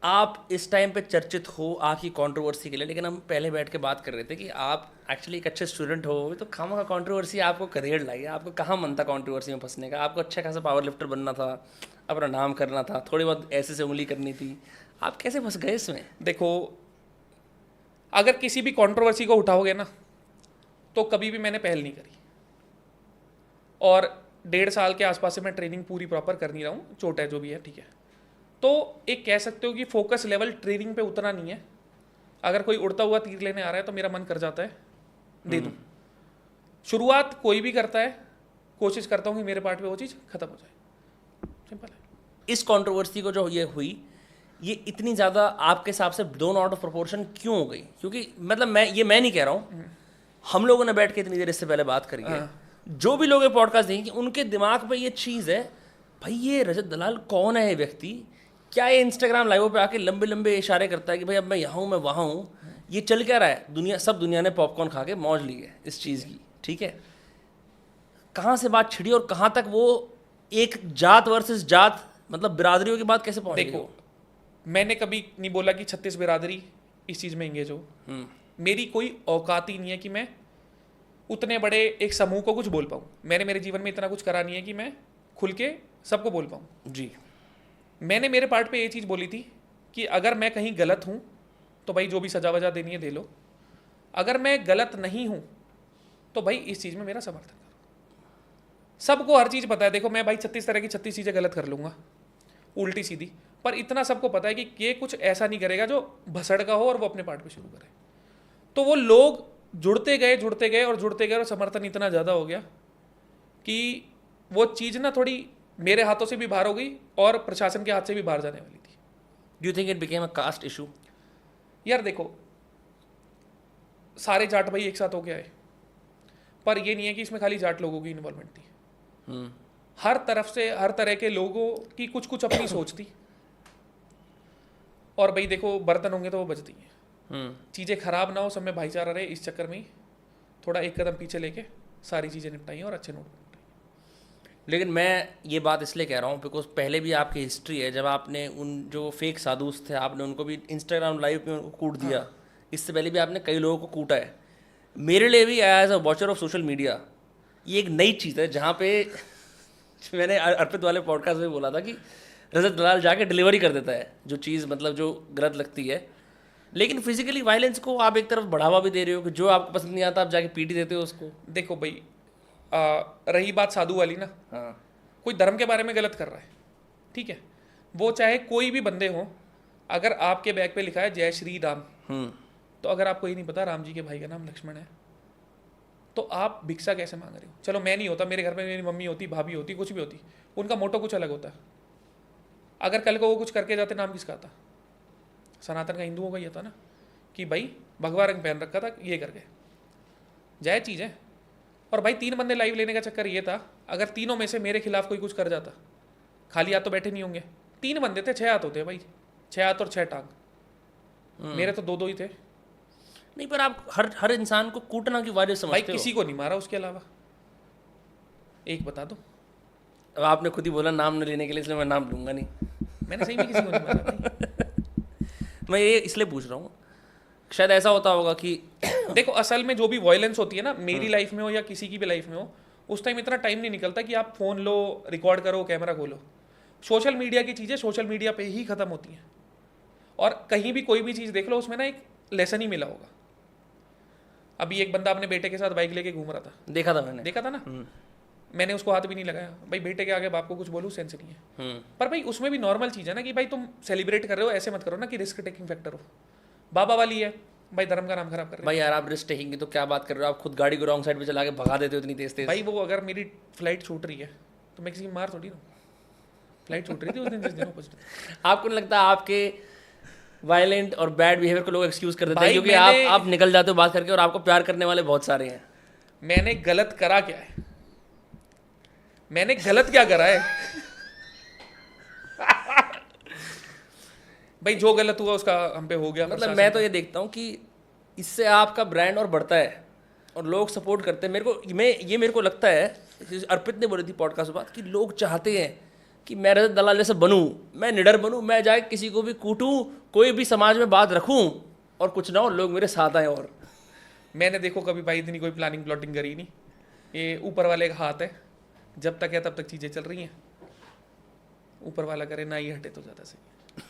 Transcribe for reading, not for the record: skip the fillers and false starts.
आप इस टाइम पे चर्चित हो आपकी कंट्रोवर्सी के लिए, लेकिन हम पहले बैठ के बात कर रहे थे कि आप एक्चुअली एक अच्छे स्टूडेंट हो, तो खामा का कंट्रोवर्सी आपको करियर लाई, आपको कहाँ मन था कंट्रोवर्सी में फंसने का? आपको अच्छा खासा पावर लिफ्टर बनना था, अपना नाम करना था, थोड़ी बहुत ऐसे से उंगली करनी थी, आप कैसे फंस गए इसमें? देखो, अगर किसी भी कंट्रोवर्सी को उठाओगे ना, तो कभी भी मैंने पहल नहीं करी। और 1.5 साल के आसपास से मैं ट्रेनिंग पूरी प्रॉपर कर नहीं रहा हूँ, चोट है जो भी है, ठीक है। तो एक कह सकते हो कि फोकस लेवल ट्रेनिंग पे उतना नहीं है। अगर कोई उड़ता हुआ तीर लेने आ रहा है तो मेरा मन कर जाता है दे दूँ। शुरुआत कोई भी करता है, कोशिश करता हूँ कि मेरे पार्ट पे वो चीज़ खत्म हो जाए, सिंपल है। इस कंट्रोवर्सी को जो ये हुई, ये इतनी ज़्यादा आपके हिसाब से दोन आउट ऑफ प्रोपोर्शन क्यों हो गई? क्योंकि मतलब मैं नहीं कह रहा हूँ, हम लोगों ने बैठ के इतनी देर इससे पहले बात करी है, जो भी लोग ये पॉडकास्ट देखेंगे उनके दिमाग पे ये चीज़ है, भाई ये रजत दलाल कौन है? ये व्यक्ति क्या ये इंस्टाग्राम लाइव पे आके लंबे लंबे इशारे करता है कि भाई अब मैं यहाँ हूँ, मैं वहाँ हूँ, ये चल क्या रहा है? दुनिया ने पॉपकॉर्न खा के मौज ली है इस चीज़ की, ठीक है? कहाँ से बात छिड़ी और कहाँ तक वो एक जात वर्सेस जात, मतलब बिरादरियों की बात कैसे पहुँच गई? देखो, मैंने कभी नहीं बोला कि 36 बिरादरी इस चीज़ में एंगेज हो। मेरी कोई औकात ही नहीं है कि मैं उतने बड़े एक समूह को कुछ बोल पाऊँ। मैंने मेरे जीवन में इतना कुछ करा नहीं है कि मैं खुल के सबको बोल पाऊँ। जी। मैंने मेरे पार्ट पे ये चीज़ बोली थी कि अगर मैं कहीं गलत हूँ तो भाई जो भी सजा वजा देनी है दे लो, अगर मैं गलत नहीं हूँ तो भाई इस चीज़ में मेरा समर्थन करो। सबको हर चीज़ पता है। देखो, मैं भाई 36 तरह की 36 चीज़ें गलत कर लूँगा, उल्टी सीधी, पर इतना सबको पता है कि ये कुछ ऐसा नहीं करेगा जो भसड़ का हो और वो अपने पार्ट पे शुरू करे। तो वो लोग जुड़ते गए और समर्थन इतना ज़्यादा हो गया कि वो चीज़ ना थोड़ी मेरे हाथों से भी बाहर हो गई और प्रशासन के हाथ से भी बाहर जाने वाली थी। Do you think it became a caste issue? यार देखो, सारे जाट भाई एक साथ हो के आए, पर ये नहीं है कि इसमें खाली जाट लोगों की इन्वॉल्वमेंट थी। हर तरफ से हर तरह के लोगों की कुछ कुछ अपनी सोच थी। और भाई देखो, बर्तन होंगे तो वो बजती हैं। चीज़ें खराब ना हो, सब में भाईचारा रहे, इस चक्कर में ही थोड़ा एक कदम पीछे लेके सारी चीज़ें निपटाई और अच्छे नोट पे निपटाई। लेकिन मैं ये बात इसलिए कह रहा हूँ बिकॉज पहले भी आपकी हिस्ट्री है, जब आपने उन जो फेक साधुस थे आपने उनको भी इंस्टाग्राम लाइव पे उनको कूट दिया। इससे पहले भी आपने कई लोगों को कूटा है। मेरे लिए भी as a watcher of social media ये एक नई चीज़ है, जहाँ पे मैंने अर्पित वाले पॉडकास्ट में बोला था कि रजत दलाल जाके डिलीवरी कर देता है जो चीज़ मतलब जो गलत लगती है। लेकिन फिजिकली वायलेंस को आप एक तरफ बढ़ावा भी दे रहे हो कि जो आपको पसंद नहीं आता आप जाके पीट ही देते हो उसको। देखो भाई, रही बात साधु वाली ना, हाँ, कोई धर्म के बारे में गलत कर रहा है, ठीक है, वो चाहे कोई भी बंदे हो, अगर आपके बैग पे लिखा है जय श्री राम, तो अगर आपको ये नहीं पता राम जी के भाई का नाम लक्ष्मण है, तो आप भिक्षा कैसे मांग रहे हो? चलो मैं नहीं होता, मेरे घर में मेरी मम्मी होती, भाभी होती, कुछ भी होती, उनका मोटो कुछ अलग होता है। अगर कल को वो कुछ करके जाते, नाम किसका आता? सनातन का, हिंदुओं का ये था ना कि भाई भगवा रंग पहन रखा था, ये करके जायज चीज़ है। और भाई 3 बंदे लाइव लेने का चक्कर ये था, अगर तीनों में से मेरे खिलाफ कोई कुछ कर जाता, खाली हाथ तो बैठे नहीं होंगे। 3 बंदे थे, 6 हाथ होते हैं भाई, 6 हाथ और 6 टांग। मेरे तो 2-2 ही थे। नहीं पर आप हर इंसान को कूटना की वजह भाई समझते हो। किसी को नहीं मारा उसके अलावा, एक बता दो। अब आपने खुद ही बोला नाम न लेने के लिए, इसलिए मैं नाम लूंगा नहीं। मैंने सही में किसी को नहीं मारा भाई। मैं ये इसलिए पूछ रहा हूँ, शायद ऐसा होता होगा कि देखो, असल में जो भी वायलेंस होती है ना, मेरी लाइफ में हो या किसी की भी लाइफ में हो, उस टाइम इतना टाइम नहीं निकलता कि आप फ़ोन लो, रिकॉर्ड करो, कैमरा खोलो। सोशल मीडिया की चीज़ें सोशल मीडिया पे ही ख़त्म होती हैं। और कहीं भी कोई भी चीज़ देख लो, उसमें ना एक लेसन ही मिला होगा। अभी एक बंदा अपने बेटे के साथ बाइक लेके घूम रहा था, देखा था मैंने। देखा था ना। मैंने उसको हाथ भी नहीं लगाया भाई, बेटे के आगे बाप को कुछ बोलूँ, सेंस नहीं है। पर भाई उसमें भी नॉर्मल चीज़ है ना कि भाई तुम सेलिब्रेट कर रहे हो, ऐसे मत करो ना कि रिस्क टेकिंग फैक्टर हो। बाबा वाली है भाई, धर्म का नाम खराब कर रहे भाई यार आप रिस्क टेकिंग की तो क्या बात कर रहे हो? आप खुद गाड़ी को रॉन्ग साइड पे चला के भगा देते हो इतनी तेज हो तेज। भाई। वो अगर मेरी फ्लाइट छूट रही है तो मैं किसी की मार थोड़ी ना, फ्लाइट छूट रही थी उस दिन जिस दिन ऑपोजिट। आपको नहीं लगता आपके वायलेंट और बैड बिहेवियर को लोग एक्सक्यूज कर देते हैं भाई क्योंकि मैंने- आप निकल जाते हो बात करके और आपको प्यार करने वाले बहुत सारे हैं। मैंने गलत करा क्या है? मैंने गलत क्या करा है? भाई जो गलत हुआ उसका हम पे हो गया। मतलब मैं तो ये देखता हूँ कि इससे आपका ब्रांड और बढ़ता है और लोग सपोर्ट करते हैं। मेरे को लगता है, अर्पित ने बोली थी पॉडकास्ट में बात कि लोग चाहते हैं कि मैं रजत दलाल जैसे बनूं, मैं निडर बनूं, मैं जाए किसी को भी कूटूं, कोई भी समाज में बात रखूं और कुछ ना हो, लोग मेरे साथ आए। और मैंने देखो कभी भाई इतनी कोई प्लानिंग प्लॉटिंग करी नहीं, ये ऊपर वाले का हाथ है, जब तक है तब तक चीज़ें चल रही हैं, ऊपर वाला करे ना ही हटे तो ज़्यादा सही।